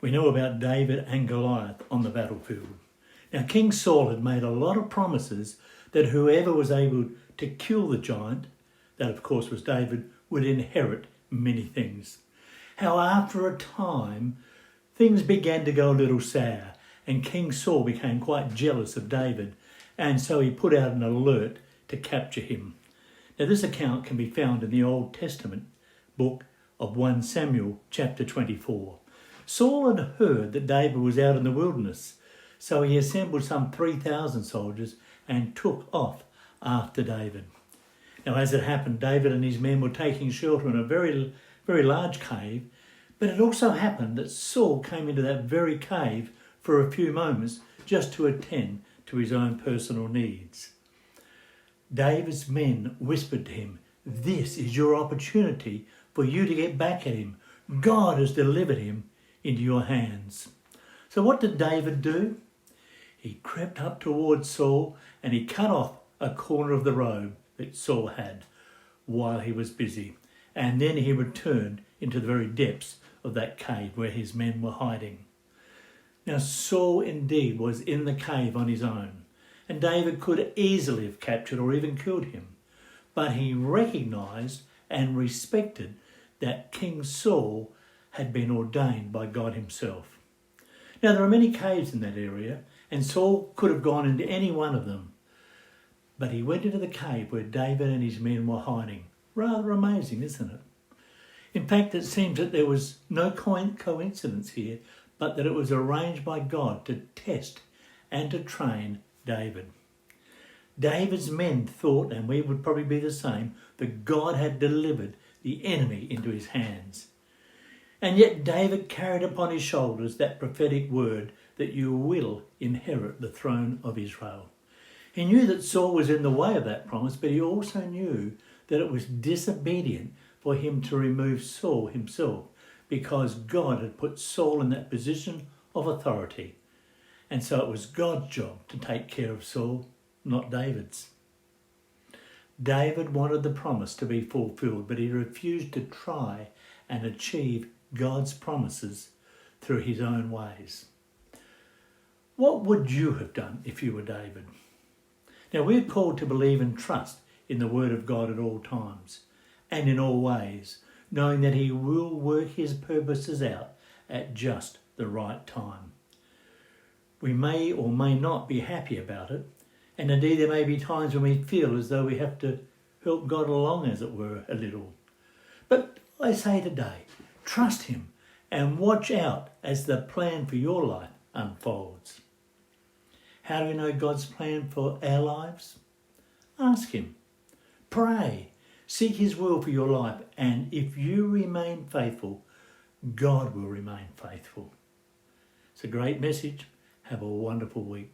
We know about David and Goliath on the battlefield. Now, King Saul had made a lot of promises that whoever was able to kill the giant, that of course was David, would inherit many things. How after a time, things began to go a little sour, and King Saul became quite jealous of David, and so he put out an alert to capture him. Now, this account can be found in the Old Testament book of 1 Samuel chapter 24. Saul had heard that David was out in the wilderness, so he assembled some 3,000 soldiers and took off after David. Now, as it happened, David and his men were taking shelter in a very, very large cave, but it also happened that Saul came into that very cave for a few moments just to attend to his own personal needs. David's men whispered to him, "This is your opportunity for you to get back at him. God has delivered him into your hands." So what did David do? He crept up towards Saul and he cut off a corner of the robe that Saul had while he was busy. And then he returned into the very depths of that cave where his men were hiding. Now, Saul indeed was in the cave on his own, and David could easily have captured or even killed him. But he recognised and respected that King Saul had been ordained by God himself. Now, there are many caves in that area, and Saul could have gone into any one of them. But he went into the cave where David and his men were hiding. Rather amazing, isn't it? In fact, it seems that there was no coincidence here, but that it was arranged by God to test and to train David. David's men thought, and we would probably be the same, that God had delivered the enemy into his hands. And yet David carried upon his shoulders that prophetic word that you will inherit the throne of Israel. He knew that Saul was in the way of that promise, but he also knew that it was disobedient for him to remove Saul himself, because God had put Saul in that position of authority. And so it was God's job to take care of Saul, not David's. David wanted the promise to be fulfilled, but he refused to try and achieve God's promises through his own ways. What would you have done if you were David? Now, we're called to believe and trust in the word of God at all times and in all ways, knowing that he will work his purposes out at just the right time. We may or may not be happy about it, and indeed there may be times when we feel as though we have to help God along, as it were, a little. But I say today, trust him and watch out as the plan for your life unfolds. How do we know God's plan for our lives? Ask him. Pray. Seek his will for your life. And if you remain faithful, God will remain faithful. It's a great message. Have a wonderful week.